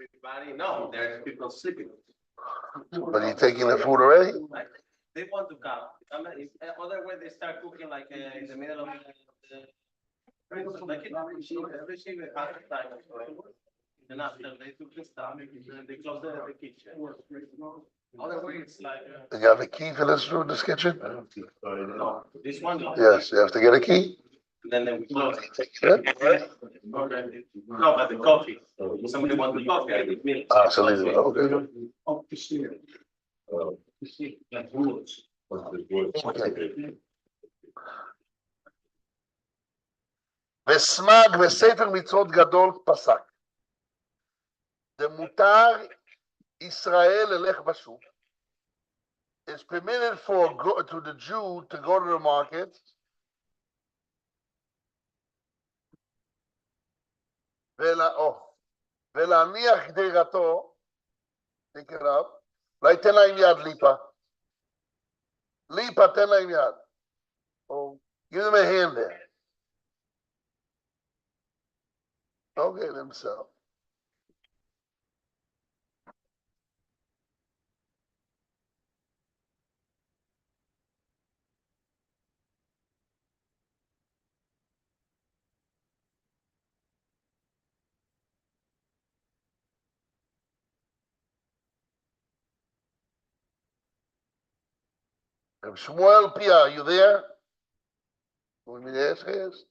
everybody. No, there's people sleeping. But you taking the food already? They want to come. Otherwise, they start cooking like in the middle of the. Like every shiva has time. And after they took the stuff, they close the kitchen. Otherwise, it's like. You have a key for this room, this kitchen? No, this one. Yes, you have to get a key. Then they close it. Take it in. No, but the coffee. Somebody wants the coffee, I need milk. Ah, so leave it. Okay. Up the stairs. Okay. וסמ"ג וספר מצוות גדול פסק. דמותר ישראל ללך בשוק. It's permitted to the Jew to go to the market. ולהניח גדירתו, pick it up, אולי תן להם יד ליפה. ליפה תן להם יד. Oh, give them a hand there. Okay, themselves. Shmuel Pia, are you there? Want me to ask his?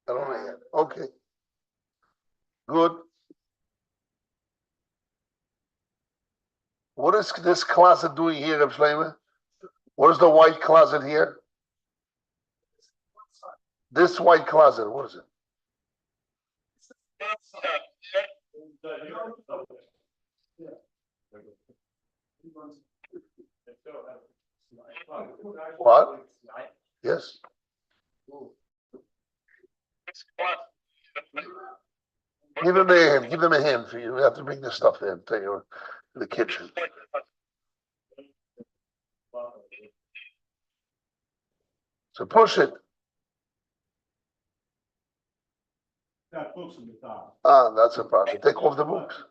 I don't know yet. Okay. Good. What is this closet doing here, Reb Shlomo? What is the white closet here? This white closet, what is it? What? Yes. Give them a hand. Give them a hand for you. We have to bring this stuff in to the kitchen. So push it. Got books in the top. Ah, that's a problem. Take off the books.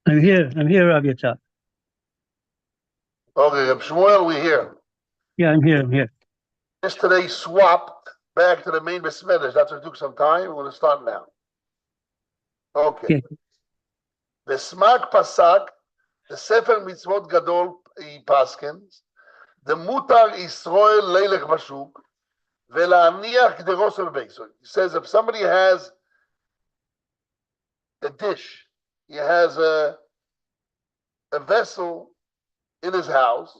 I'm here, Rav Yitzhak. Okay, Reb Shmuel, we're here. Yeah, I'm here. Yesterday swapped back to the main besmedrash. That's what took some time. We're going to start now. Okay. Besmak pasak, the Sefer Mitzvot Gadol Paskins, the Mutar Israel Leilech Bashuk, Velaniach Gderos Bebeis. So he says if somebody has a dish, he has a vessel in his house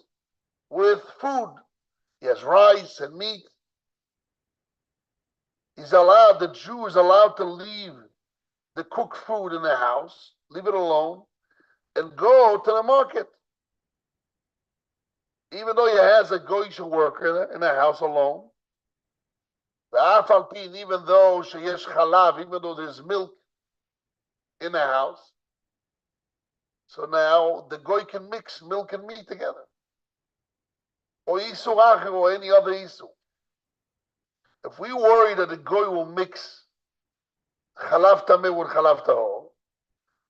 with food. He has rice and meat. The Jew is allowed to leave the cooked food in the house, leave it alone, and go to the market. Even though he has a goyish worker in the house alone, even though sheyesh chalav, even though there's milk in the house, so now the goy can mix milk and meat together. Or isur acher, or any other isur. If we worry that the goy will mix chalav tameh with chalav tahor,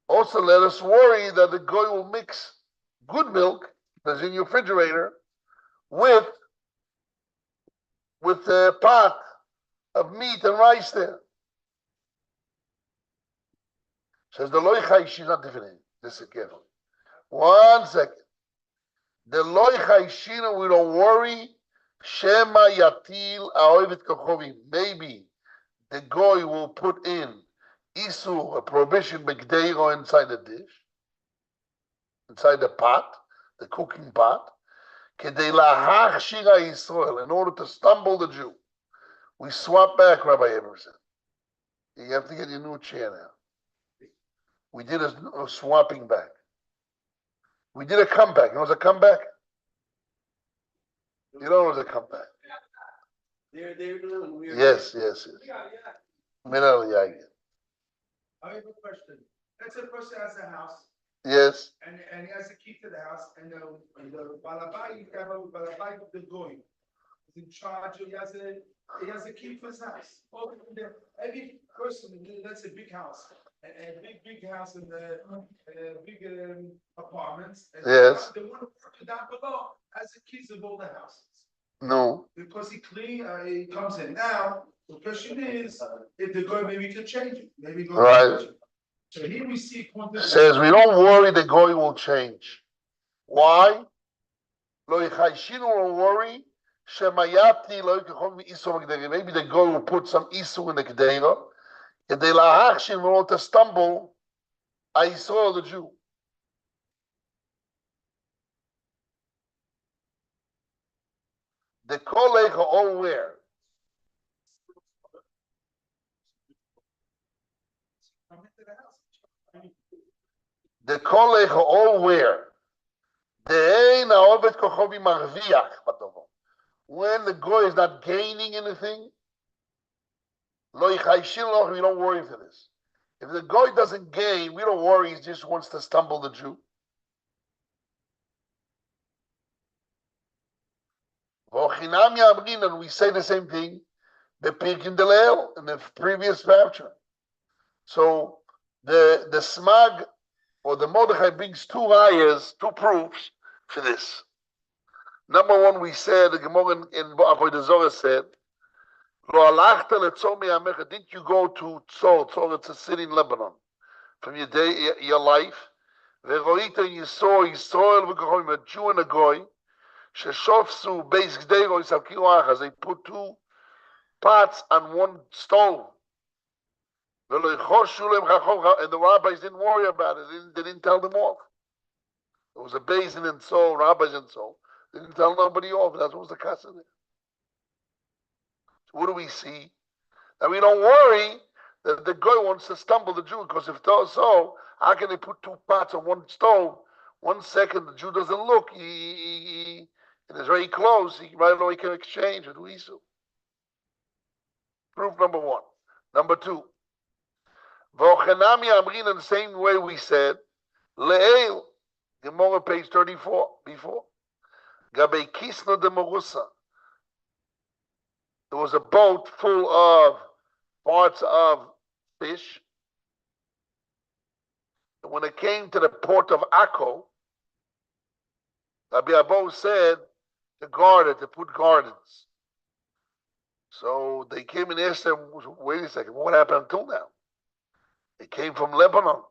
also let us worry that the goy will mix good milk that's in your refrigerator with a pot of meat and rice there. Says the loichai, she's not different. Listen carefully. 1 second. The loichai shina, we don't worry. Shema yatil aoivet kochovim. Maybe the goy will put in isur, a prohibition begdeiro inside the dish, inside the pot, the cooking pot. Kedei lahach shira Yisrael, in order to stumble the Jew. We swap back, Rabbi Emerson. You have to get your new chair now. We did a swapping back. We did a comeback. It was a comeback. You don't know it was a comeback. They're doing weird. Yes. Middle, yeah. I have a question. Let's say a person has a house Yes. and he has a key to the house and the balabai, the goy, is in charge. He has a key for his house. Every person, that's a big house, a big house in the big apartments. And Yes. the one down below has the keys of all the houses. No. Because he comes in now. The question is, if the goy maybe can change it, maybe go Right. change it. So here we see Says we don't worry the goy will change. Why? Lo yichayshinu will worry. Shemayati lo yichachom isu v'gdera. Maybe the goy will put some isu in the gdera. And they lahachshin in order to stumble. I saw the Jew. The kolecha all where? The kolecha all where? When the goy is not gaining anything, we don't worry for this. If the goy doesn't gain, we don't worry. He just wants to stumble the Jew. And we say the same thing in the previous chapter. So the smag or the Mordechai brings two ayahs, two proofs for this. Number one, we said the Gemara in Avodah Zorah said, "Lo alachta letzor me'amecha." Didn't you go to Tzor? Tzor, it's a city in Lebanon. From your day, your life, ve'roita, you saw Yisrael v'goyim, a Jew and a goy, sheshofsu beis gdero yisavkiru achas. They put two pots on one stove. And the rabbis didn't worry about it. They didn't tell them off. There was a basin and so, rabbis and so. They didn't tell nobody off. That was the case there. So what do we see? That we don't worry that the guy wants to stumble the Jew, because if so, how can they put two pots on one stove? 1 second, the Jew doesn't look. It is very close. He right away can exchange with Isu. Proof number one. Number two. Vochenami Amrin, in the same way we said, Le'el, Gemara page 34, before. Gabei Kisna de Morusa. There was a boat full of parts of fish. And when it came to the port of Akko, Rabbi Abo said to guard it, to put gardens. So they came and asked them, wait a second, what happened until now? It came from Lebanon.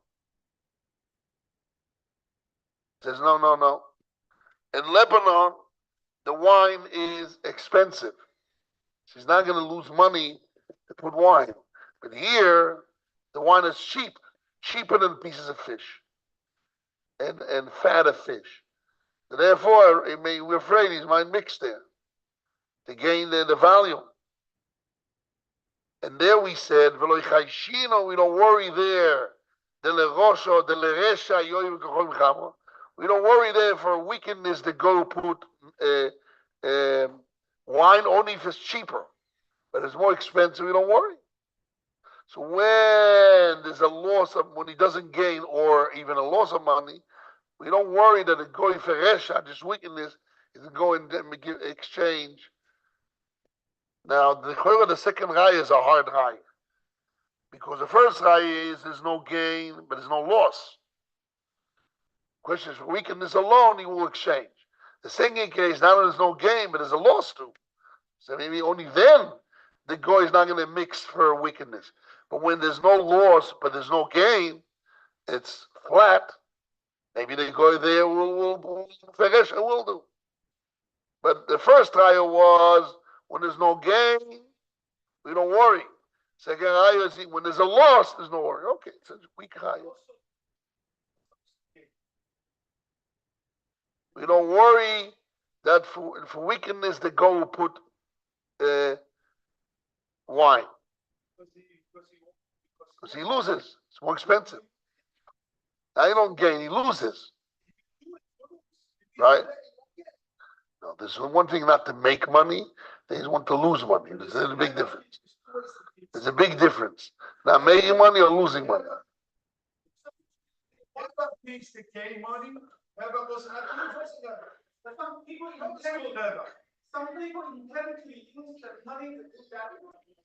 He says, no. In Lebanon, the wine is expensive. She's not going to lose money to put wine. But here, the wine is cheap, cheaper than pieces of fish and fat of fish. And therefore, we're afraid he might mix there to gain the value. And there we said, we don't worry there. We don't worry there for wickedness to go put wine only if it's cheaper. But it's more expensive, we don't worry. So when there's a loss of, when he doesn't gain or even a loss of money, we don't worry that the goy feresha, this wickedness, is going to exchange. Now, the second raya is a hard raya. Because the first raya is there's no gain, but there's no loss. Question is, for wickedness alone, he will exchange. The second case, now there's no gain, but there's a loss too. So maybe only then the goy is not going to mix for wickedness. But when there's no loss, but there's no gain, it's flat. Maybe the goy there will do. But the first trial was when there's no gain, we don't worry. Second trial is when there's a loss, there's no worry. Okay, it's a weak trial. We don't worry that for wickedness the goy will put wine. Because he loses. It's more expensive. Now he don't gain, he loses. Right? No, there's one thing not to make money, there's one to lose money. There's a big difference. There's a big difference. Not making money or losing money. Rebbe needs to gain money. Rebbe was not using it. Some people intend Rebbe. Some people intentionally use their money to do that.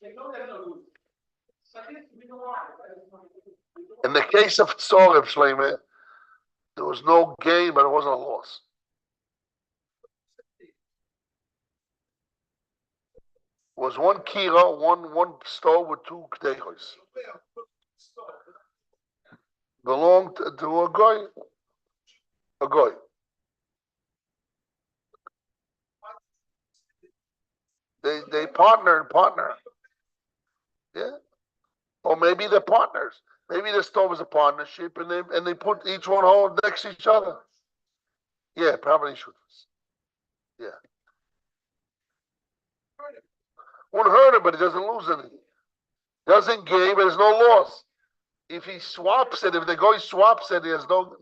They know they're gonna lose. But this we don't want. In the case of Tzorev Shleimer, there was no gain, but it wasn't a loss. It was one kira, one stove with two kdechos. Belonged to a goy. A goy. They partner. Yeah. Or maybe they're partners. Maybe the stove is a partnership and they put each one home next to each other. Yeah, probably should. Yeah. Won't hurt him, but he doesn't lose anything. Doesn't gain, but there's no loss. If he swaps it, if the guy swaps it, he has no.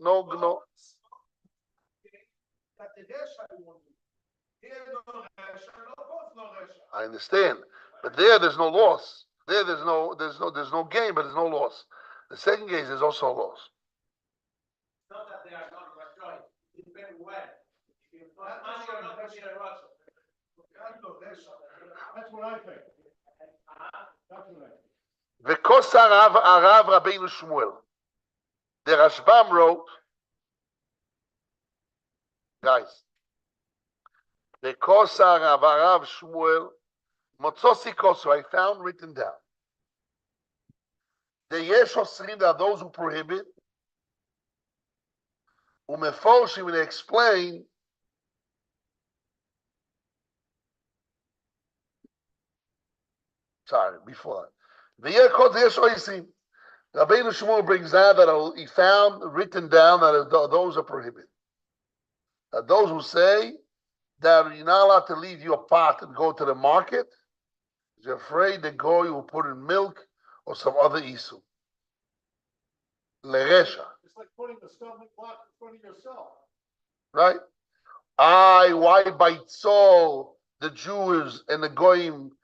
I understand, but there's no loss. There's no gain, but there's no loss. The second case is also a loss. It's not that they are not Russia. It's very well. If you put money or not money in Russia. That's what I think. That's what I think. V'kos Arav Rabbeinu Shmuel. The Rashbam wrote, guys, v'kos Arav Shmuel, Motzosi Koso, I found written down. The Yesh Osrim, there are those who prohibit, Umefoshim, when they explain, sorry, before that. V'yekot Yesh Osrim. Rabbeinu Shmuel brings out that he found written down that those are prohibited. That those who say that you're not allowed to leave your pot and go to the market, you're afraid the goy will put in milk or some other issue. Leresha. It's like putting the stumbling block in front of yourself. Right? Why by Tzol the Jews and the goyim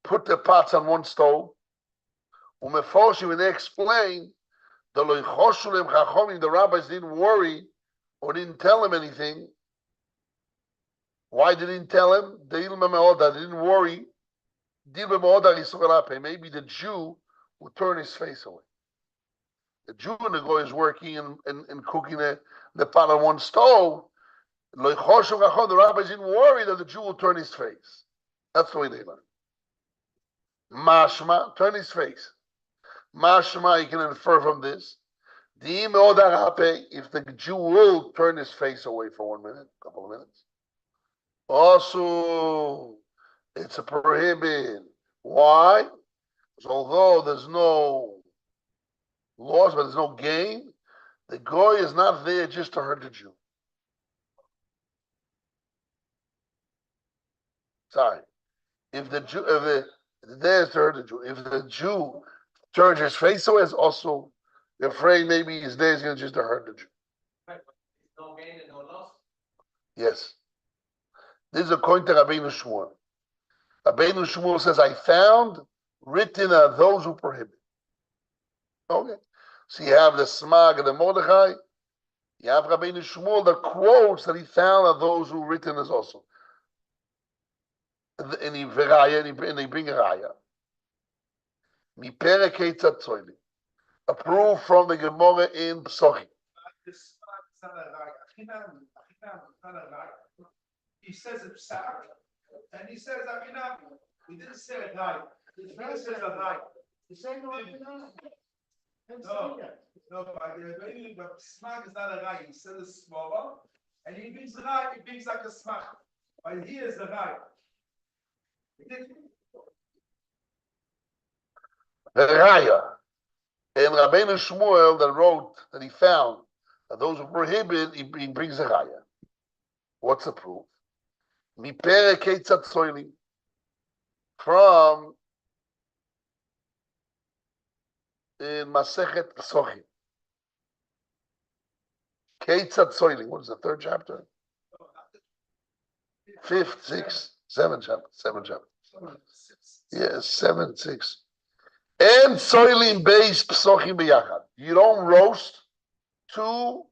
put the pots on one stove? Umefoshi, when they explain, the rabbis didn't worry or didn't tell him anything. Why didn't he tell him? They didn't worry. Maybe the Jew would turn his face away. The Jew and the guy is working and cooking the pot on one stove. The rabbis didn't worry that the Jew will turn his face. That's the way they learn. Mashma, turn his face. Mashma, you can infer from this. If the Jew will turn his face away for 1 minute, couple of minutes. Also, it's a prohibit. Why? Because although there's no loss, but there's no gain, the goy is not there just to hurt the Jew. Sorry. If the Jew, there's to hurt the Jew. If the Jew turns his face away, it's also they're afraid maybe his day is going to just hurt the Jew. No gain and no loss. Yes. This is according to Rabbeinu Shmuel. Rabbeinu Shmuel says, I found written are those who prohibit. Okay. So you have the Smag and the Mordechai. You have Rabbeinu Shmuel, the quotes that he found are those who written as also. And he bring a raya. Approved from the Gemara in Psochi. He says it's sad, and he says Aminam. He didn't say a guy. He says a guy. He said no Aminam. No, but Smag is not a guy. He says a smaller, and he brings rai. He brings like a Smag, but he is the guy. The raya. And Rabbeinu Shmuel that wrote that he found that those who prohibit, he brings a raya. What's the proof? From in Masechet Psochi. Keitzat Soiling. What is the third chapter? fifth, sixth, seven chapter. Yeah, 7, 6. And soiling base psochim biyachad. You don't roast 2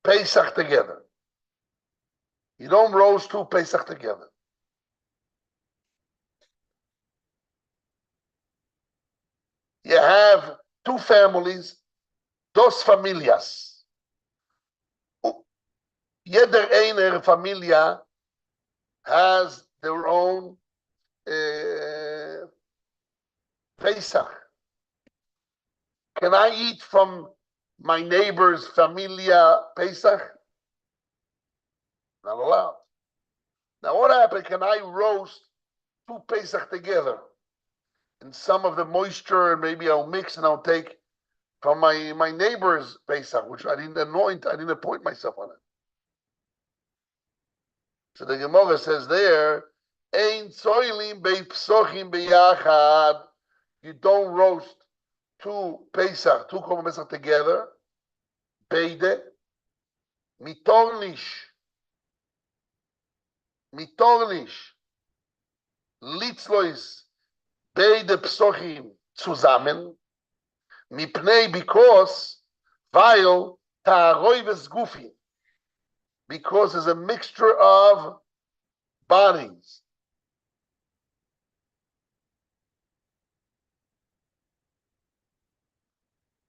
Pesach together. You don't roast 2 Pesach together. You have 2 families, 2 familias. Jeder eine familia has their own Pesach. Can I eat from my neighbor's familia Pesach? Not allowed. Now what happened? Can I roast 2 Pesach together? And some of the moisture, and maybe I'll mix and I'll take from my neighbor's Pesach, which I didn't appoint myself on it. So the Gemara says there, Ein soilim bei psochim beyachad. You don't roast 2 Pesach, 2 Korban Pesach together. Beide. Mitornish. Litzlois. Beide Psochim zusammen. Mipnei, because, weil, ta'aroives gufi. Because there's a mixture of bodies.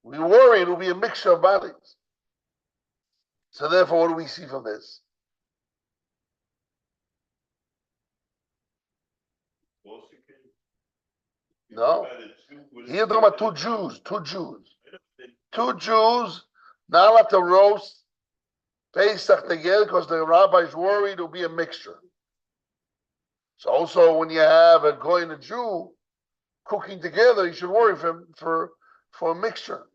We worry it will be a mixture of bodies. So therefore, what do we see from this? No. Here talking about 2 Jews. 2 Jews not allowed to roast Pesach together because the rabbi is worried it will be a mixture. So also when you have a goy and a Jew cooking together, you should worry for a mixture.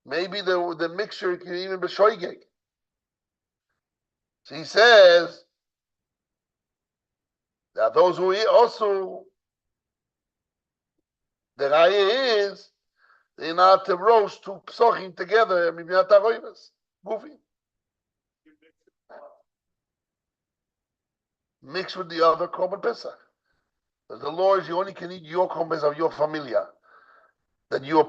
Maybe the mixture can even be shoygeg. So he says that those who eat also, the raya is they're not to roast 2 psochim together. Mix with the other Korban Pesach. Because the law is you only can eat your Korban Pesach of your familia. That you're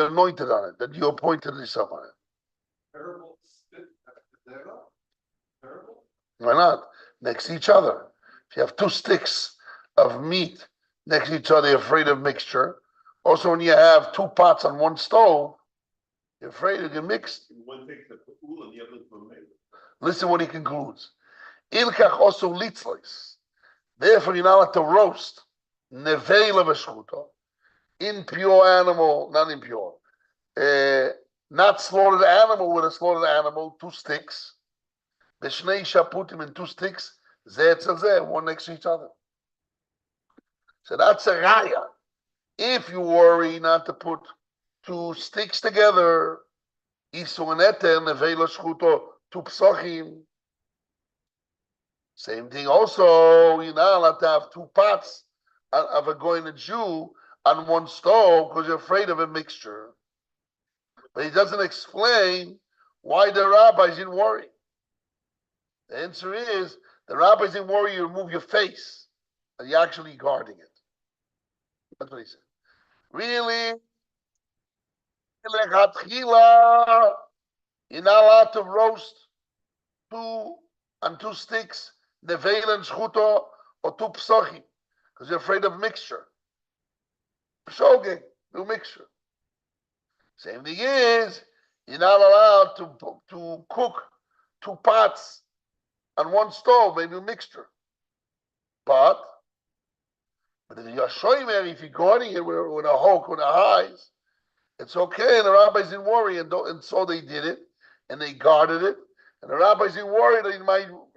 anointed on it, that you appointed yourself on it. Why not? Next to each other. If you have 2 sticks of meat next to each other, you're afraid of mixture. Also, when you have 2 pots on 1 stove, you're afraid it get mixed. Listen what he concludes. Ilkach also litzlois. Therefore, you're not allowed to roast nevela v'shchuto. Impure animal, not impure. Not slaughtered animal with a slaughtered animal, 2 sticks. B'shnei shaputim in 2 sticks, zeh etzel zeh, one next to each other. So that's a raya. If you worry not to put 2 sticks together, isu and eter, nevela shchuto, 2 psochim. Same thing also, you're not allowed to have 2 pots of a goy and a Jew on 1 stove because you're afraid of a mixture. But he doesn't explain why the rabbis didn't worry. The answer is the rabbis didn't worry you remove your face and you're actually guarding it. That's what he said. Really? You're not allowed to roast 2 on 2 sticks, nevela and shchuto, or 2 psochim, because you're afraid of mixture. Shogeg, no mixture. Same thing is, you're not allowed to cook 2 pots on 1 stove, maybe a mixture. But if you're shomer, if you're guarding it with a hook, with a highs, it's okay. And the rabbis didn't worry, and so they did it, and they guarded it. And the rabbis didn't worry that you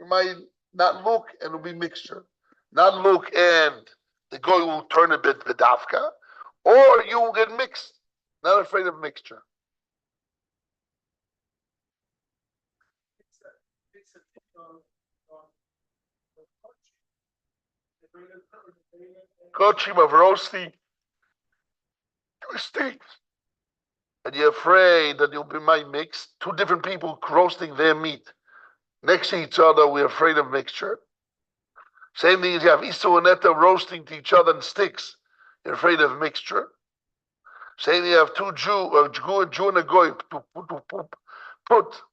might not look and it'll be mixture. Not look and the guy will turn a bit bedavka, or you will get mixed. Not afraid of mixture. Coaching of roasting 2 sticks. And you're afraid that you'll be might mix 2 different people roasting their meat. next to each other, we're afraid of mixture. Same thing as you have Isu and Neta roasting to each other in sticks, you're afraid of mixture. Same thing you have a Jew and a Goy,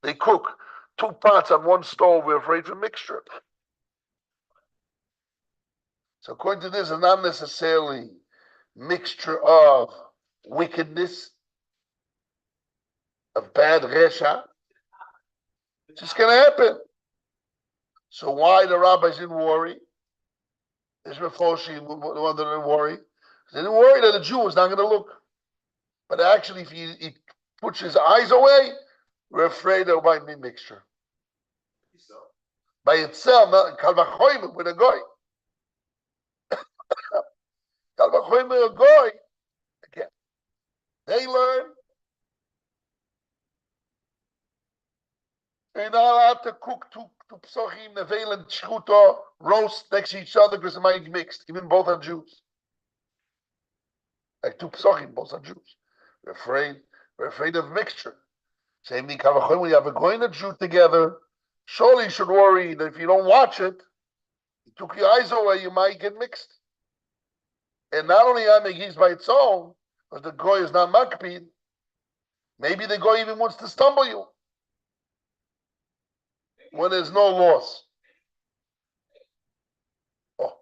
they cook 2 pots on one stove, we're afraid of mixture. So according to this, it's not necessarily mixture of wickedness, of bad resha. It's just going to happen. So why the rabbis didn't worry? This Mefoshi, the one that didn't worry. They didn't worry that the Jew was not going to look. But actually, if he puts his eyes away, we're afraid there might be mixture. By itself, not Kal Vachomer with a Goy. Kal Vachomer with a Goy. Again, they learn they're not allowed to cook two psochim, nevel and shchuto, roast next to each other because it might be mixed. Even both are Jews. Like 2 psochim, both are Jews. We're afraid of mixture. Same thing, when you have a Goy and a Jew together, surely you should worry that if you don't watch it, you took your eyes away, you might get mixed. And not only Amegis by its own, because the Goy is not makpid, maybe the Goy even wants to stumble you when there's no loss. Oh,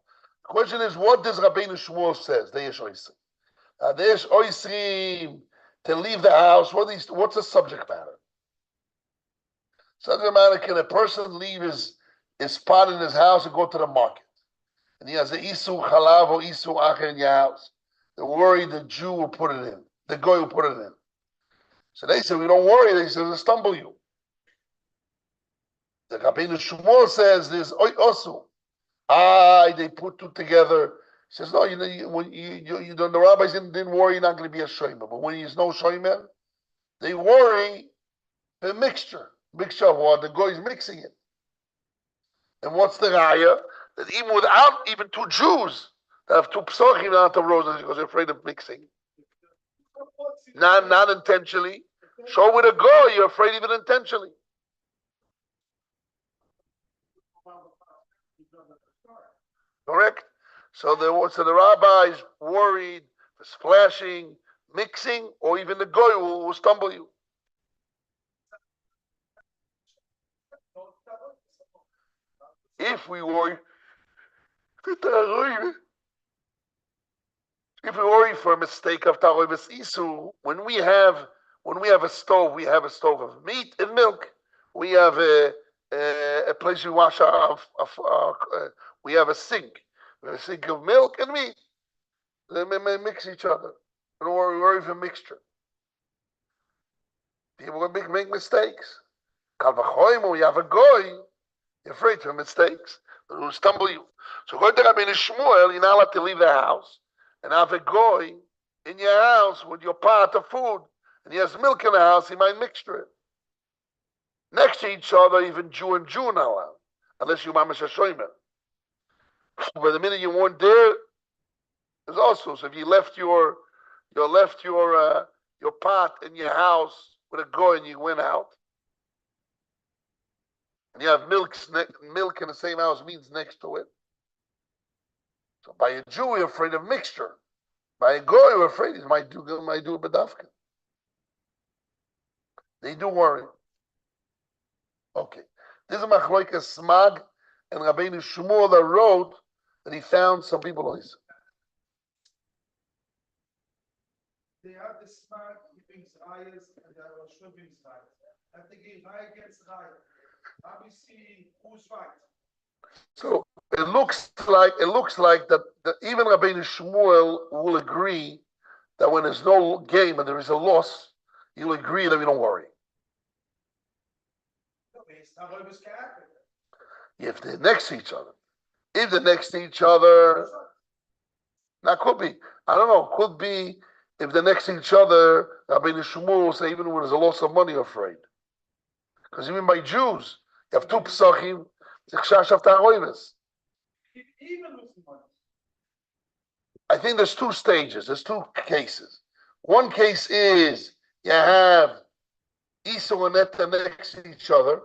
the question is, what does Rabbeinu Shmuel says? Deyesh Oisrim, to leave the house. What's the subject matter? Subject matter: can a person leave his pot in his house and go to the market? And he has the isu chalav or isu acher in your house. They're worried the Jew will put it in, the Goy will put it in. So they say, we don't worry. They say, they'll stumble you. The Rabbeinu Shmuel says there's osu. They put 2 together. He says, no, the rabbis didn't worry, you're not going to be a shomer. But when there's no shomer, they worry the mixture. Mixture of what? The Goy is mixing it. And what's the raya? That even without even 2 Jews, that have 2 psochim out of roses because they're afraid of mixing. Not intentionally. So with a Goy, you're afraid even intentionally. Correct? So the rabbis worried, splashing, mixing, or even the Goy will stumble you. If we worry for a mistake of taroivus isu, when we have a stove, we have a stove of meat and milk. We have a place we wash we have a sink. We have a sink of milk and meat. They may mix each other. We don't worry for mixture. People will make mistakes. Kal vachomer, when you have a Goy, you're afraid of mistakes. It will stumble you. So according to Rabbeinu Shmuel, you're not allowed to leave the house and have a Goy in your house with your pot of food, and he has milk in the house, he might mixture it. Next to each other, even Jew and Jew not allowed, unless you mamash a shomer. But the minute you weren't there, there's also, so if you left your pot in your house with a Goy and you went out, and you have milk in the same house means next to it. So by a Jew, you're afraid of mixture. By a Goy, you're afraid he might do a bedavka. They do worry. Okay. This is Machloikas Smag and Rabbeinu Shmuel that wrote that he found some people on this. They have the smart giving ayahs and the Rosh giving ayahs. And they give ayah against ayah. How we see who's right. So it looks like that even Rabbeinu Shmuel will agree that when there's no game and there is a loss, he'll agree that we don't worry. If they're next to each other. If they're next to each other, now could be. I don't know, could be if they're next to each other, Rabbeinu Shmuel will say even when there's a loss of money, you're afraid. Because even by Jews, you have 2 psachim, I think there's 2 stages, there's 2 cases. One case is you have Esau and Neta next to each other,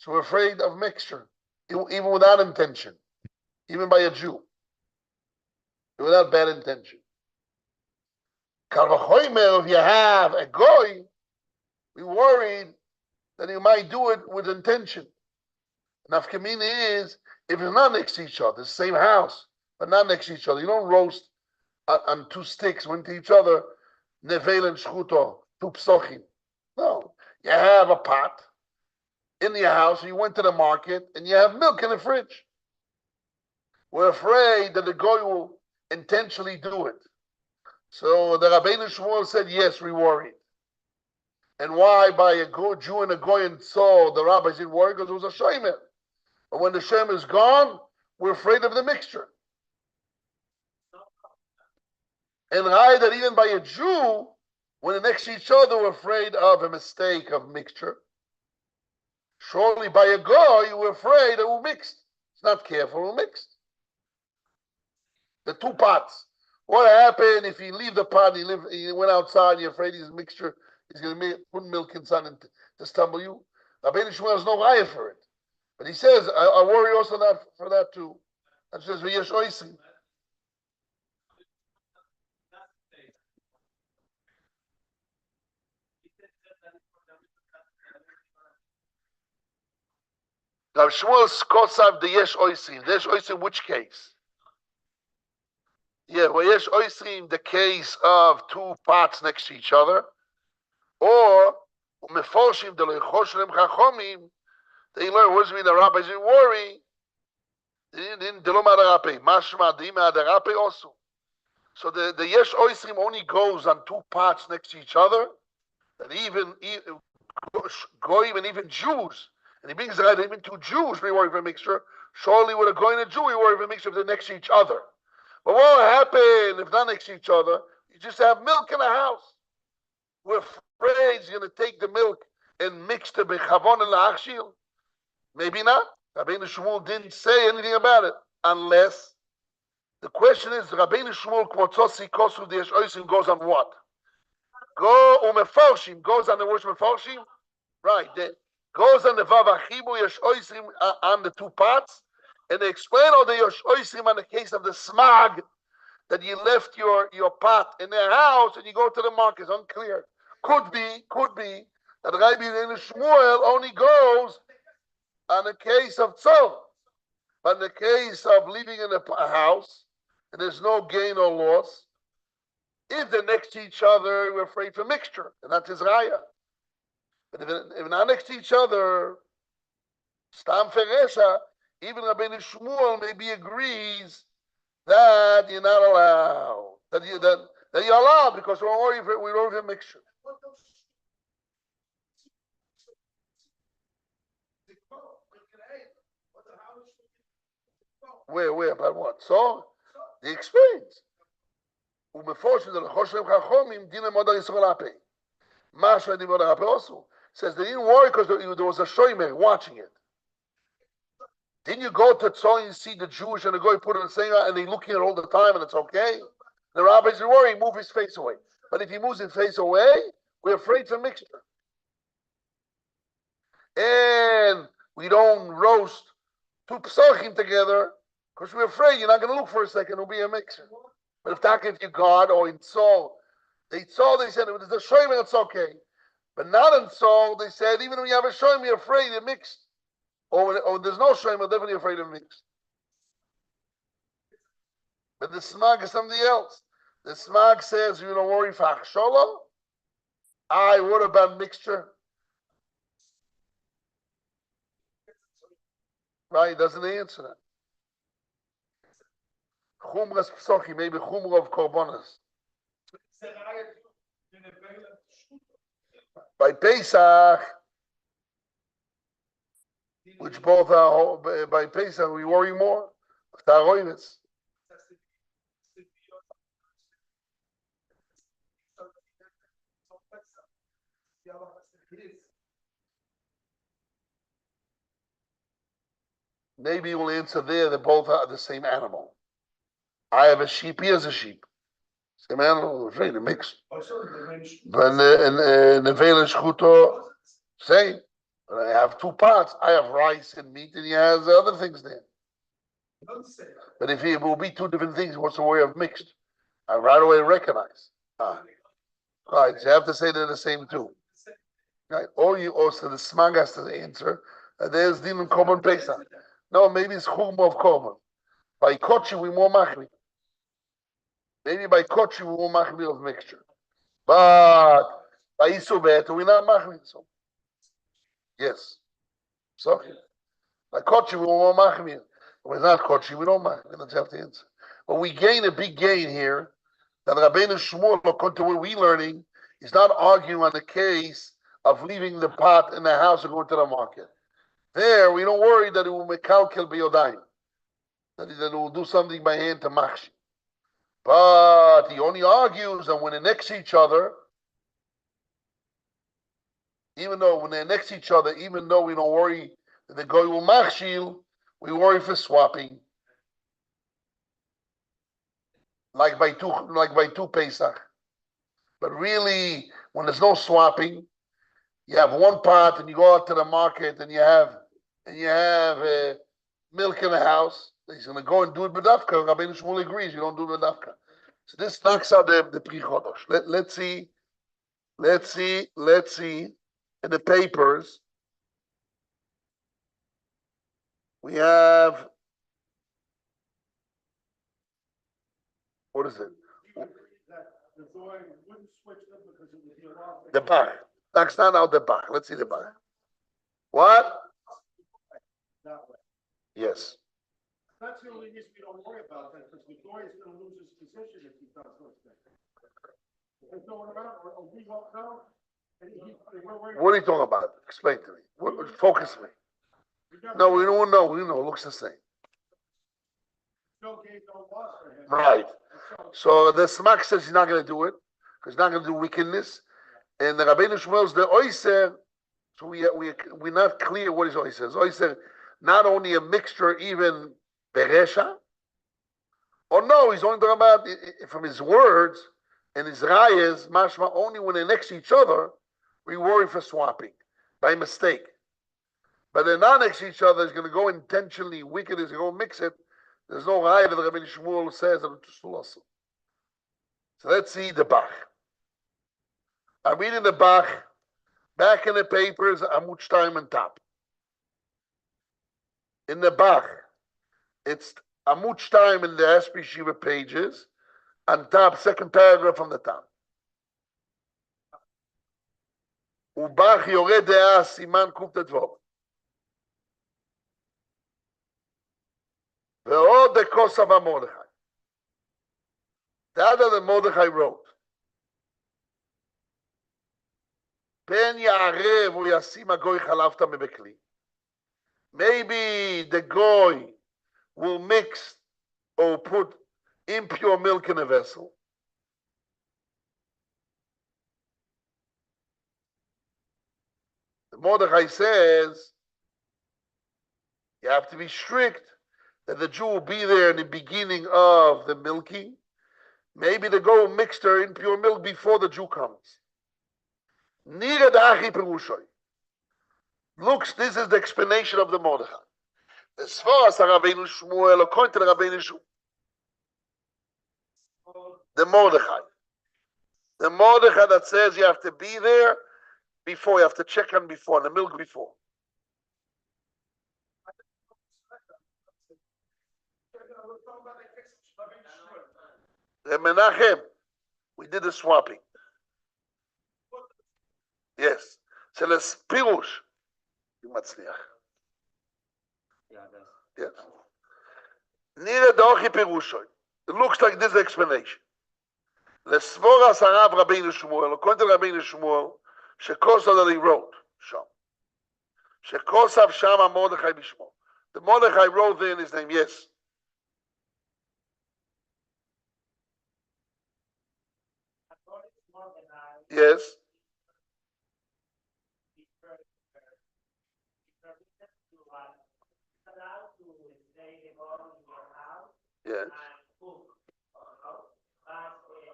So we're afraid of mixture, even without intention, even by a Jew, without bad intention. Kal v'chomer, if you have a goy, we worried that he might do it with intention. Nafkamina is, if it's not next to each other, the same house, but not next to each other. You don't roast on two sticks into each other, nevel and shchuto, two psochim. No, you have a pot in your house, you went to the market, and you have milk in the fridge. We're afraid that the goy will intentionally do it. So the Rabbeinu Shmuel said, yes, we worried. And why by a Jew and a goy and so the rabbis didn't worry? Because it was a shomer. But when the shomer is gone, we're afraid of the mixture. And right that even by a Jew, when they're next to each other, we're afraid of a mistake of mixture. Surely by a goy, we're afraid it will mix. It's not careful, it will mix. The two pots. What happened if you leave the pot, he went outside, you're afraid his mixture is going to put milk inside and to stumble you? Rabbeinu Shmuel has no raya for it. But he says, I worry also for that too. That says, v'yesh oisim. Rav Shmuel kosav the yesh oisim. The yesh oisim, which case? Yeah, well, yesh oisim, the case of two pots next to each other, or meforshim the loichoshem chachomim. They learn what does it mean the rabbis didn't worry. So the yesh oisim only goes on two pots next to each other, and even goyim and even Jews. And he brings that even two Jews we worry for a mixture. Surely with a goy and a Jew we worry for a mixture if they're next to each other. But what will happen if not next to each other? You just have milk in the house. We're afraid he's going to take the milk and mix the bechavon and la'achshil. Maybe not. Rabbeinu Shmuel didn't say anything about it, unless the question is, Rabbeinu Shmuel kmotzosi kosu the yesh oisim goes on what? Go umefarshim goes on the word mefarshim, right? Goes on the vav achibu yesh oisim on the two parts, and they explain all the yesh oisim on the case of the smag that you left your pot in their house and you go to the market. It's unclear. Could be that Rabbeinu Shmuel only goes on the case of tzol, but in the case of living in a house and there's no gain or loss, if they're next to each other, we're afraid for mixture, and that's his raya. But if they're not next to each other, stam feresha, even Rabbeinu Shmuel maybe agrees that you're not allowed, that you're allowed because we don't have mixture. Where, about what? So, he explains. Says they didn't worry because there was a shomer watching it. Didn't you go to Tzol and you see the Jewish and the guy put it in singer and they looking at it all the time and it's okay? The rabbis are worried, move his face away. But if he moves his face away, we're afraid for mixture. And we don't roast two psochim together because we're afraid you're not going to look for a second, it'll be a mixer. But if you God or in Tzol, they said if there's a shomer, it's okay. But not in Tzol, they said even when you have a shomer, you're afraid they're mixed. Or there's no shomer, definitely afraid of mixed. But the smag is something else. The smag says you don't worry for achshola. What about mixture? Right, doesn't answer that. Chumras psochi, maybe chumra of korbanos. By Pesach, which both are by Pesach, we worry more. Taroivis. Maybe we'll answer there that both are the same animal. I have a sheep, he has a sheep. Same animal, afraid to mix. But in the Velen Schuto, same. But I have two pots. I have rice and meat, and he has other things there. Don't say that. But if it will be two different things, what's the way of mixed? I right away recognize. Right, so you have to say they're the same too. Right, or you also the smag has to answer. There's din common Pesach. No, maybe it's chum of common. By kochi we more machmi. Maybe by kochi we more machmi of mixture. But by isubet we not machmi. So yes, so by kochi we more machmi. We're not kochi, we don't machmi. That's have to answer. But we gain a big gain here. That Rabbeinu Shmuel, according to what we're learning, is not arguing on the case of leaving the pot in the house and going to the market. There, we don't worry that it will mekalkel biyodayim, that it will do something by hand to machshi. But he only argues that when they're next to each other, even though we don't worry that the guy will machshil, we worry for swapping. Like by two Pesach. But really, when there's no swapping, you have one pot and you go out to the market and you have milk in the house. He's going to go and do it bedavka. Rabbeinu Shmuel agrees you don't do it bedavka. So this knocks out the Pri Chodosh. Let's see in the papers. We have, what is it? The Bach. That's not out the Bach. Let's see the Bach. What? Yes. That's the only reason we don't worry about that, because the guy is going to lose his position if he does those things. There's no one around, or we won't know. What are you talking about? Explain to me. Focus me. No, we don't know. We know. It looks the same. No gain, no loss for him. Right. So the Smak says he's not going to do it because he's not going to do wickedness, and the Rabbeinu Shmuel's the Oyser. So we're not clear what is Oyser. Oyser not only a mixture, even beresha, or no, he's only talking about from his words and his rayas. Mashma only when they're next to each other, we worry for swapping by mistake. But they're not next to each other. He's going to go intentionally wicked. He's going to go mix it. There's no raya that Rabbeinu Shmuel says that it's also. So let's see the Bach. I'm reading the Bach, back in the papers, Amud Shtayim and top. In the Bach, it's Amud Shtayim in the Diaspora Yeshiva pages, on top, second paragraph from the top. Ubach Yored Dea Siman Kuf Tetvov. Ve'od the Kosav HaMordechai. That the Mordechai wrote. Ben Ya'arev u Yasim HaGoy Chalavta Mebekli. Maybe the Goy will mix or put impure milk in a vessel. The Mordechai says you have to be strict that the Jew will be there in the beginning of the milking. Maybe the Goy will mix their impure milk before the Jew comes. Looks, this is the explanation of the Mordechai. As far as Rabbeinu Shmuel, according to the Rabbeinu Shmuel, the Mordechai that says you have to be there before, you have to check on before, the milk before. The Menachem, we did the swapping. Yes. So let's pirush. Yes. It looks like this explanation. Lesvora Sarav Rabbeinu Shmuel, according to Rabbeinu Shmuel, Shekosav that he wrote, Shekosav Shama Mordechai Bishmo. The Mordechai wrote there in his name, yes. Yes. Yes.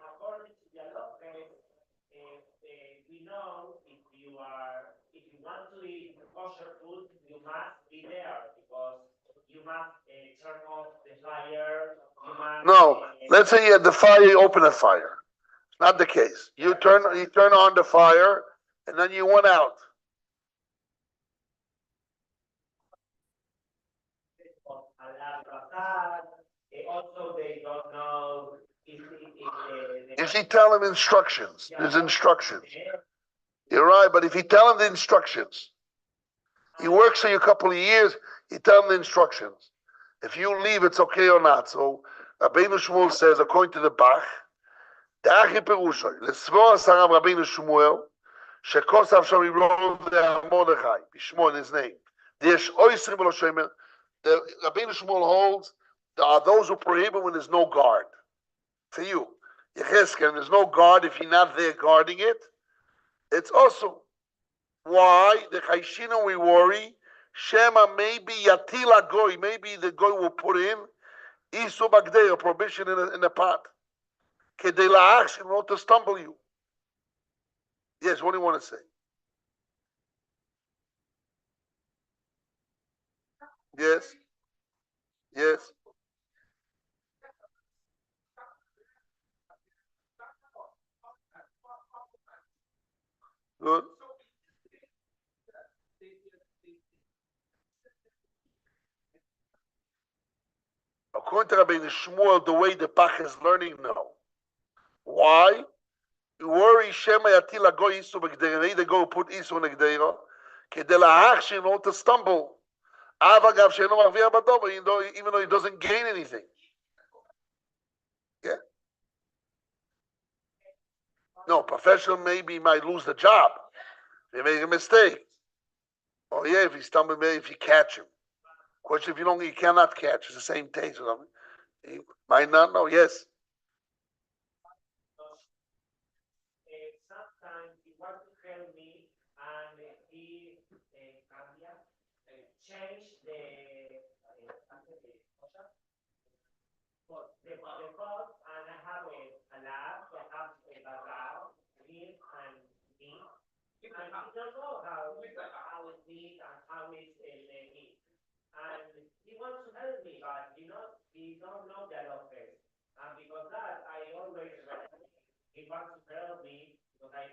According to the law, we know if you want to eat kosher must turn off the fire. You must, No, let's say you had the fire, you open a fire. Not the case. You turn on the fire, and then you went out. Also, they don't know If you tell them instructions, there's instructions. You're right, but if you tell him the instructions, he works for you a couple of years, you tell him the instructions. If you leave, it's okay or not. So Rabbeinu Shmuel says, according to the Bach, Da'achi Perusha, L'svor Sarav Rabbeinu Shmuel, Shekosav Sham Yirov Mordechai, Bishmo in his name. There's Oisrim V'lo Shemer. The Rabbeinu Shmuel holds there are those who prohibit when there's no guard. For you, Yecheskel, there's no guard. If you're not there guarding it, it's also why the Chaishina we worry. Shema maybe Yatila Goy, maybe the Goy will put in Isu Bagdei, a prohibition in the pot. Kedei la'ach, in order to stumble you. Yes, what do you want to say? Yes. Yes. Good. According to Rabbeinu Shmuel, the way the Bach is learning now. Why? You worry Shema Yatila Goy Isu Bagdei. They go put Isu Negdeira. Kedei la'ach, in order to stumble. Avagav Sheino Mavir Badoba, even though he doesn't gain anything. Yeah. No, professional maybe might lose the job. If he make a mistake. Oh yeah, if he stumbles, maybe if you catch him. Question: if you cannot catch. It's the same taste or something. He might not know. Yes. Sometimes he wants to help me, and he change the pot, and I have a lab, I have a bazaar, him and me, and we don't know how it is and how it's it. And he wants to help me, but he don't know the office. And because that, I always he wants to help me because I'm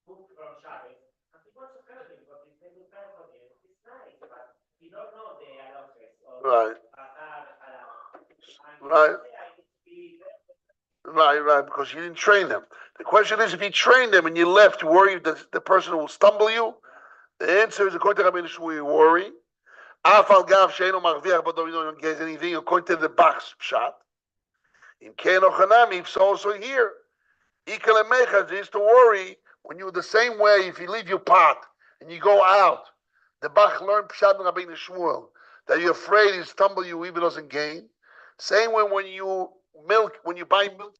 booked from Shabbos. And he wants to help me because he's a good person. It's nice, but he don't know the office. Right. Right, because you didn't train them. The question is, if you train them and you left, you worry that the person will stumble you. The answer is, according to Rabbeinu Shmuel, you worry. Afal gav sheino marviach, but you don't get anything. According to the Bach's pshat, in Keno Chanami, so also here, Ikal Mechaz is to worry when you the same way. If you leave your pot and you go out, the Bach learned pshat in Rabbeinu Shmuel that you're afraid he'll stumble you even doesn't gain. Same way when you buy milk,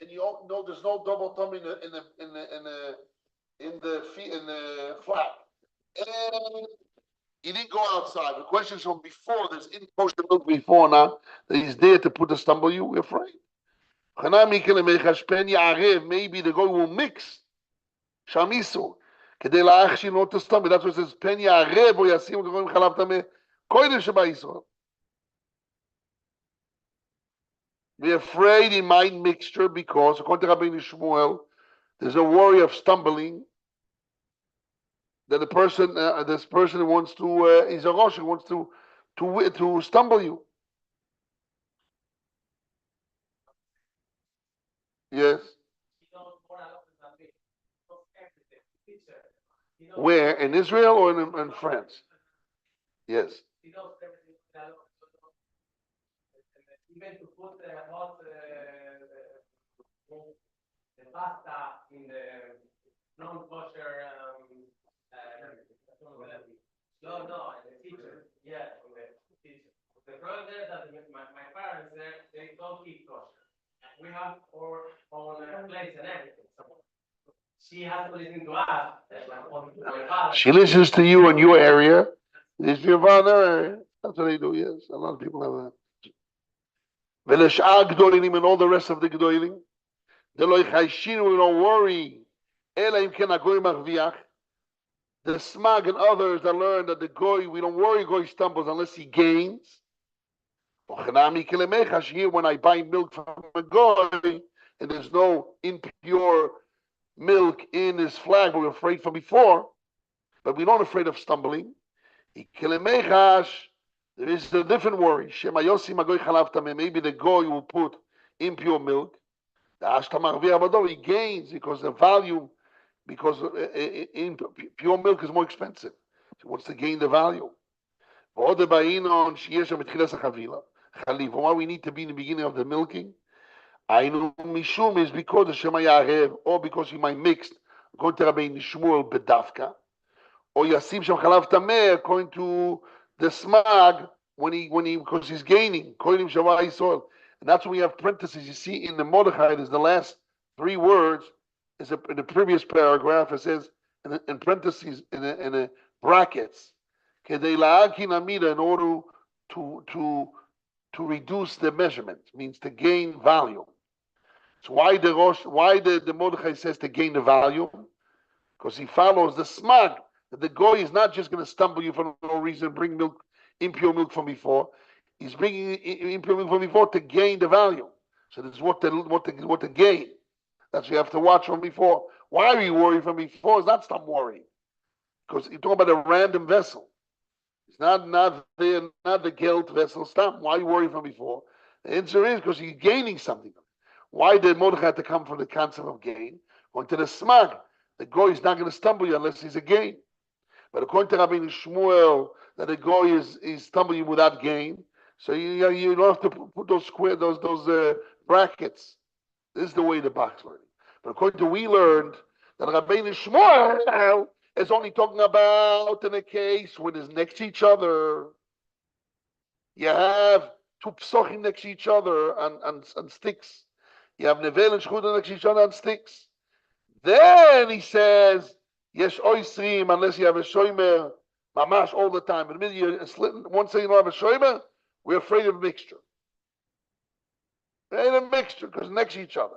and you know there's no double thumb in the flat, and you didn't go outside. The question is from before. There's in kosher milk before now that he's there to put the stumble you. We're afraid. Maybe the guy will mix shamisu. כדי להכשיר not to stumble. That's what it says. פן יערב או ישים גורם חלב טמא קודם שבא ישראל. We're afraid he might mixture because, according to Rabbeinu Shmuel, there's a worry of stumbling. That this person wants to, is a rosh, wants to stumble you. Yes. Where? In Israel or in France? Yes. Even to put hot the pasta in the non-kosher the kitchen. Yeah, in the kitchen. The problem there that my parents they don't keep kosher. We have our own place and everything. So she has to listen to us. My father. She listens to you in your area. This your father. That's what they do. Yes, a lot of people have that. Veleshar Gdolim and all the rest of the Gdolim. The Loy Chayshin will not worry. Ela im ken agoy marviach. the Smag and others that learn that the goy, we don't worry goy stumbles unless he gains. Here, when I buy milk from a goy and there's no impure milk in his flag, but we're afraid from before, but we're not afraid of stumbling. There is a different worry. Maybe the goy will put impure milk. He gains because the value, because pure milk is more expensive. So what's to gain the value? Why we need to be in the beginning of the milking? Mishum is because the Shema Yarev, or because he might mix, according to Rabbi Nishmuel Bedavka, or Yasim Shem Chalav Tameh, according to the Smag, because he's gaining, Koinim Shavah Yisrael. And that's when we have parentheses. You see in the Mordechai, there's the last three words, is in the previous paragraph, it says, in parentheses, in the brackets, in order to reduce the measurement, means to gain value. So why the Mordechai says to gain the value? Because he follows the Smag, that the goy is not just going to stumble you for no reason, bring milk, impure milk from before. He's bringing impure milk from before to gain the value. So this is what the gain. That's what you have to watch from before. Why are you worried from before? It's not stop worrying, because you're talking about a random vessel. It's not the guilt vessel. Stop. Why are you worried from before? The answer is because you're gaining something. Why did Mordechai have to come from the concept of gain? Going to the Smag, the goy is not going to stumble you unless he's a gain. But according to Rabbi Shmuel, that the goy is stumbling you without gain. So you don't have to put those brackets. This is the way the box learning. But according to we learned that Rabbi Shmuel is only talking about in a case when it's next to each other. You have two psochim next to each other on sticks. You have nevel and shchuda next to each other on sticks. Then he says, yes, oisrim, unless you have a shomer, mamash all the time. But the minute you're slitting, once you don't have a shomer, we're afraid of a mixture. There ain't a mixture because next to each other.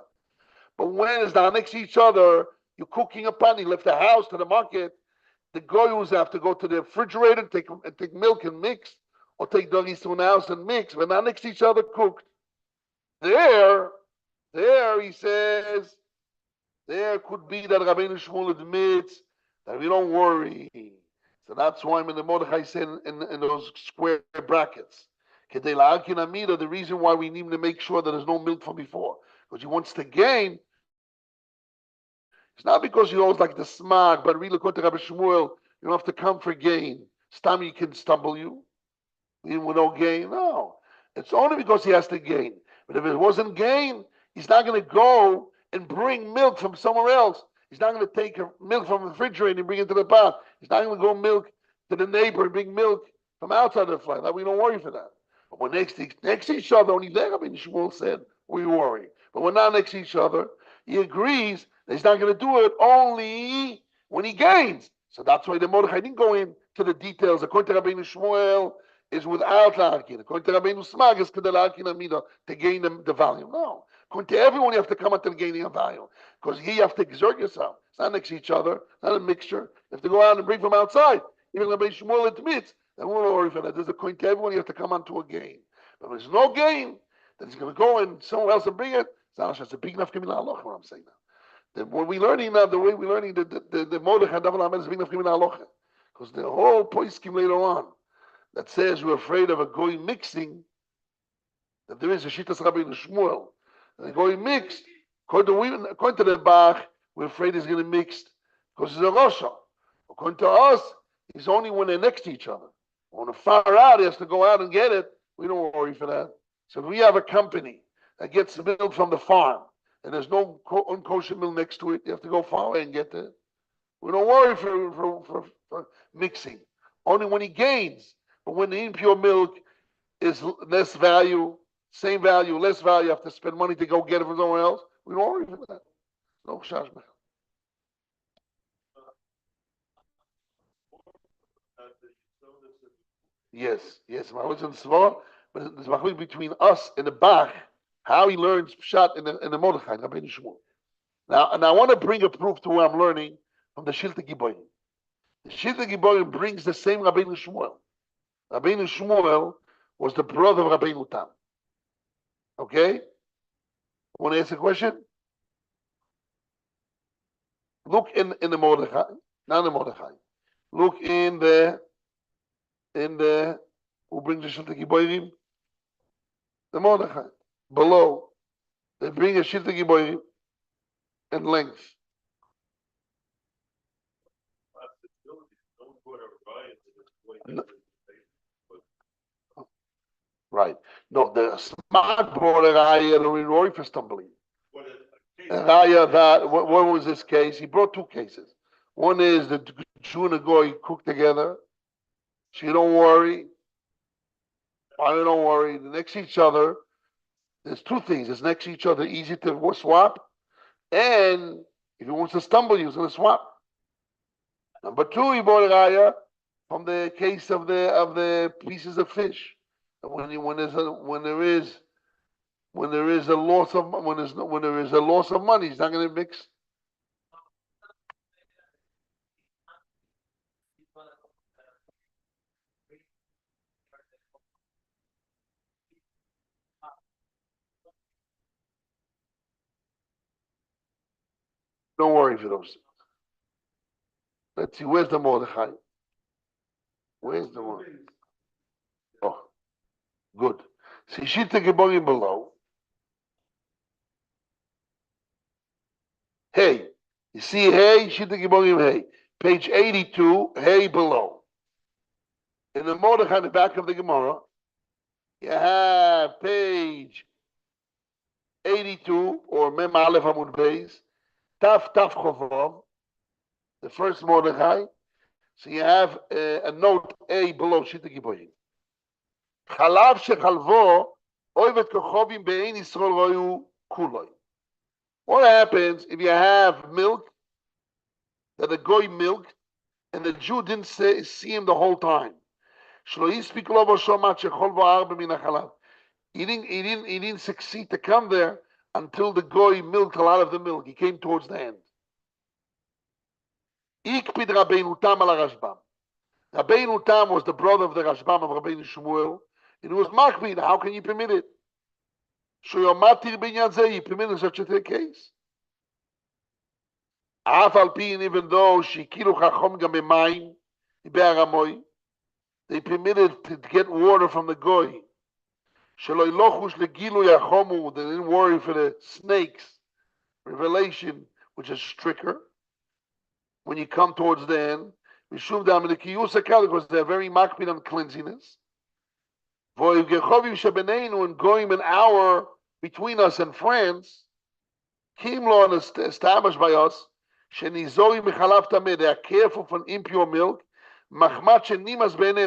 But when it's not next to each other, you're cooking a pan, you left the house to the market, the goyos have to go to the refrigerator and take milk and mix, or take doggies to an house and mix, but not next to each other cooked. There he says, there could be that Rabbeinu Shmuel admits that we don't worry. So that's why when the Mordechai said in those square brackets, the reason why we need to make sure that there's no milk from before, because he wants to gain. It's not because you always like the Smag, but really according to Rabbi Shmuel, you don't have to come for gain. Stam, can stumble you. Even with no gain, no. It's only because he has to gain. But if it wasn't gain, he's not going to go and bring milk from somewhere else. He's not going to take milk from the refrigerator and bring it to the pot. He's not going to go milk to the neighbor and bring milk from outside the flat. We don't worry for that. But when next to each other, only there, Rabbi Shmuel said, we worry. But when not next to each other, he agrees that he's not going to do it only when he gains. So that's why the Mordechai didn't go into the details. According to Rabbi Shmuel, is without Larkin. According to Rabbeinu Smag, is Larkin Amida to gain the value. No. According to everyone, you have to come up to gaining a value. Because here you have to exert yourself. It's not next to each other, not a mixture. You have to go out and bring from outside. Even Rabbi Shmuel admits that we don't worry for that. There's according to everyone, you have to come onto a gain. But if there's no gain, then he's going to go and someone else and bring it. It's a big enough Kimila Allah, what I'm saying now. What we're learning now, the way we're learning the Mordechai Davar Lamed is big enough Kimila Allah. Because the whole poskim later on that says we're afraid of a goy mixing, that there is a Shittas Rabbeinu Shmuel. The goy mixed, according to the Bach, we're afraid he's going to mix because he's a Rosha. According to us, it's only when they're next to each other. When they're far out, he has to go out and get it. We don't worry for that. So if we have a company that gets the milk from the farm and there's no unkosher milk next to it, you have to go far away and get it. We don't worry for mixing. Only when he gains. But when the impure milk is less value, same value, less value, you have to spend money to go get it from somewhere else. We don't worry for that. No shashmah. Yes. But there's a between us and the Bach, how he learns Pshat in the Mordechai, Rabbeinu Shmuel. Now, and I want to bring a proof to what I'm learning from the Shilta Giboyim. The Shita Giborim brings the same Rabbeinu Shmuel. Rabbeinu Shmuel was the brother of Rabbeinu Tam. Okay? Want to answer a question? Look in the Mordechai, not in the Mordechai. Look in the who brings the Shita Giborim? The Mordechai. Below, they bring a Shita Giborim in length. Right. No, the smart brought a raya to Roy for stumbling. A raya that, what was this case? He brought two cases. One is the Jew and the Goy cook together. She don't worry. I don't worry. They're next to each other. There's two things. It's next to each other, easy to swap. And if he wants to stumble, he's going to swap. Number two, he brought a raya from the case of the pieces of fish. When there is a loss of money, he's not going to mix. Don't worry for those. Let's see, where's the Mordechai? Where's the Mordechai? Oh, good. See, Shita Giborim below. Hey, you see, hey, Shita Giborim, hey. Page 82, hey, below. In the Mordechai, the back of the Gemara, you have page 82, or Mem Aleph Amud Beis, Taf Chovav, the first Mordechai. So you have a note A below Shita Giborim. Chalav shechalvo oivet kochovim be'ein Yisrael royu kuloi. What happens if you have milk that the goy milked and the Jew didn't see him the whole time? Shlo yispik lo b'shomat shechol v'arba min hachalav. He didn't succeed to come there until the goy milked a lot of the milk. He came towards the end. Ikpid Rabbeinu Tam al Rashbam. Rabbeinu Tam was the brother of the Rashbam of Rabbeinu Shmuel. It was makbid. How can you permit it? Shoyomatir binyan zeh, you permit such a case. Afal pin, even though shikilu chachom gam b'mayim be'aramoy, they permitted to get water from the goy. Shelo ilochush legilu yachomu, they didn't worry for the snakes. Revelation, which is stricter. When you come towards the end, mishum dam lekiyus hakal, because they're very makbid on cleanliness. And going an hour between us and France, Kimlo established by us, they are careful from impure milk.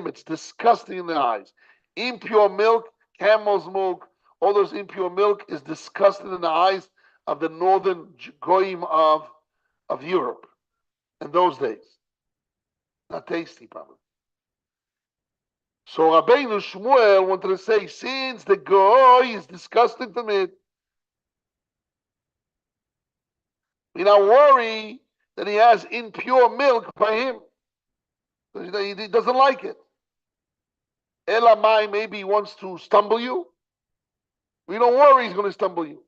It's disgusting in their eyes. Impure milk, camel's milk, all those impure milk is disgusting in the eyes of the northern goyim of Europe in those days. Not tasty, probably. So Rabbeinu Shmuel wanted to say, since the goy is disgusting to me, we not worry that he has impure milk by him. He doesn't like it. Elamai, maybe he wants to stumble you. We don't worry he's going to stumble you.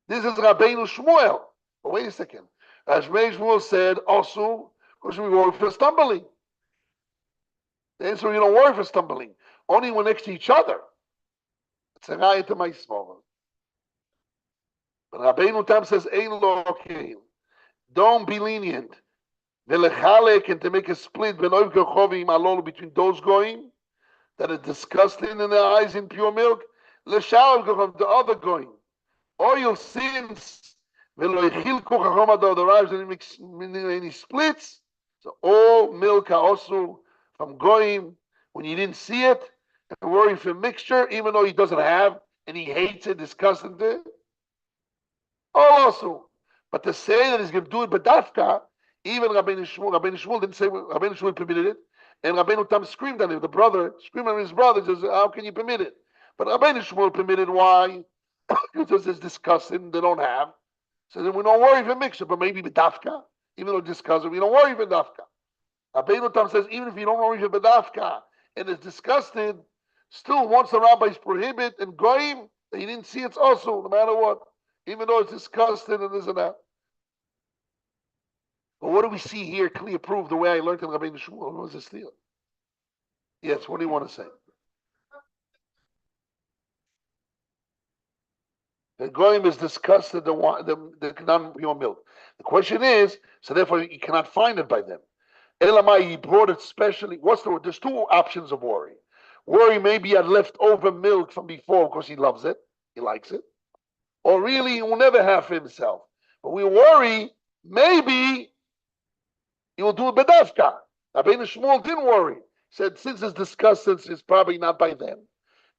This is Rabbeinu Shmuel. But wait a second. As Rabbeinu Shmuel said, also, because we worry for stumbling. The answer, you don't worry for stumbling. Only when next to each other. It's a raya to my small. But Rabbeinu Tam says, Ein lo kein. Don't be lenient. Velechalek, and to make a split between those going that are disgusting in their eyes in pure milk, l'shal the other going. Or your sins, the rise and mix any splits. So all milk are also from goyim when you didn't see it, and worry for mixture, even though he doesn't have and he hates it, disgusting it. All also, but to say that he's going to do it, but dafka, even Rabbeinu Shmuel didn't say Rabbeinu Shmuel permitted it, and Rabbeinu Tam screamed at him. The brother screamed at his brother, says, "How can you permit it?" But Rabbeinu Shmuel permitted. Why? Because it's disgusting. They don't have. So then we don't worry for mixture, but maybe with dafka, even though it's disgusting, we don't worry for dafka. Rabbeinu Tam says, even if you don't worry for bedafka and is disgusted, still once the rabbis prohibit and goyim, he didn't see it's also, no matter what, even though it's disgusted and this and that. But what do we see here? Clear proof the way I learned in Rabbeinu Shmuel. What was this deal? Yes, what do you want to say? The goyim is disgusted the non-pure milk. The question is, so therefore you cannot find it by them. Elamai, he brought it specially. There's two options of worry. Worry maybe he had leftover milk from before because he loves it, he likes it, or really he will never have for himself. But we worry maybe he will do it bedafka. Rabbeinu Shmuel didn't worry. He said since it's disgusted, it's probably not by them.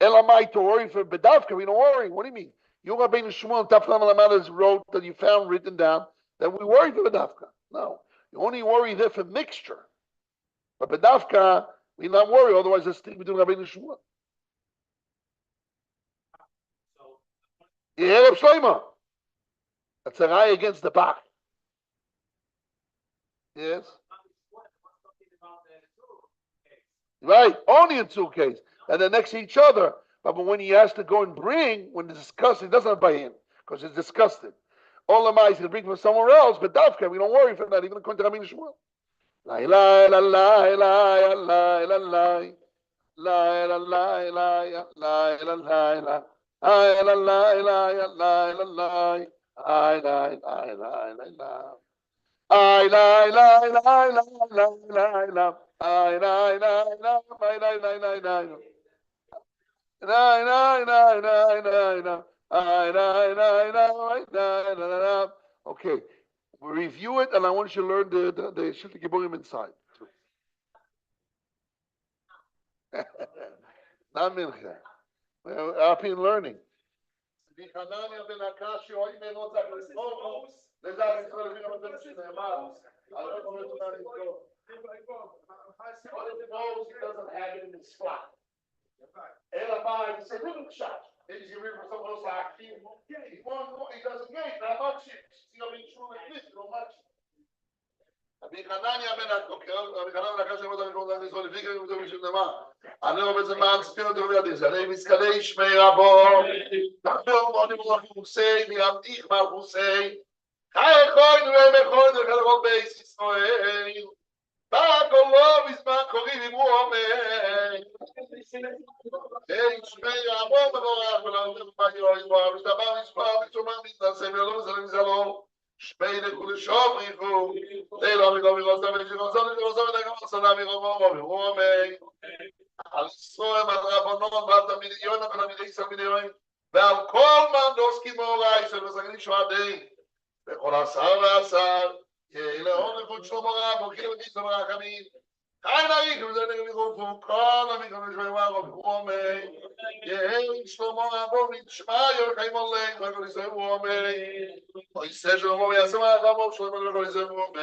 Elamai, to worry for bedafka, we don't worry. What do you mean? You Rabbeinu Shmuel Taflam Alamadas wrote that you found written down that we worry for bedafka. No, you only worry there for mixture. But bedafka, we not worry. Otherwise, there's thing between Rabbeinu Shmuel. Yeah, Reb Shlomo. That's a lie against the Bach. Yes. Right, only in two cases, and they're next to each other. But when he has to go and bring, when it's disgusting, it doesn't have by him because it's disgusting. All the mice can bring from somewhere else, but Davka, we don't worry for that, even according to Rabbeinu Shmuel. La la la la la la la la la la la la la la la la. I la la la la la la. I la la la la la. I la la la la la la la. I la la la la la la. Okay, we review it, and I want you to learn the Shilti Gibborim inside. Not mincha. I've been learning. Doesn't have it in the spot. Elamai, it's a little shot. Maybe you read from someone else like he doesn't get that much. You know, being true like this, you know much. אני רואה בזה מה ספיר אותו וידיס, אני מסכלי שמי רבו, נחלום בוני מלכוסי, מירמתיך מלכוסי, חי חוי נראה מחוי נראה לראות בייס ישראל, בגולו בזמן קוראים אמרו אומר, שמי רבו מבורך ולאומר ביו יבוא, ושדבר מספר ותשומר מתנשא ולא מזלם זלו, שמי לכו לשום ריחו, תהילו מגו מרוסה ונשרוסה ונשרוסה ונשרוסה ונשרוסה על ישראל והרבנון ועל תלמידי יונה ותלמידי ישראל מיליונים ועל כל מנדוסקי מאורי של מסגנים שועדי וכל עשר ועשר יהי להון לכות שלמה רב וגיל וגיסו ורחמים חי נריק וזה נגד מגרופו כל המקום נשמע ורוב רומי יהי שלמה רבו נשמע יורחי מולק וכל ישראל רומי ויעשה שלמה ויעשה מרחמו שלמה וכל ישראל רומי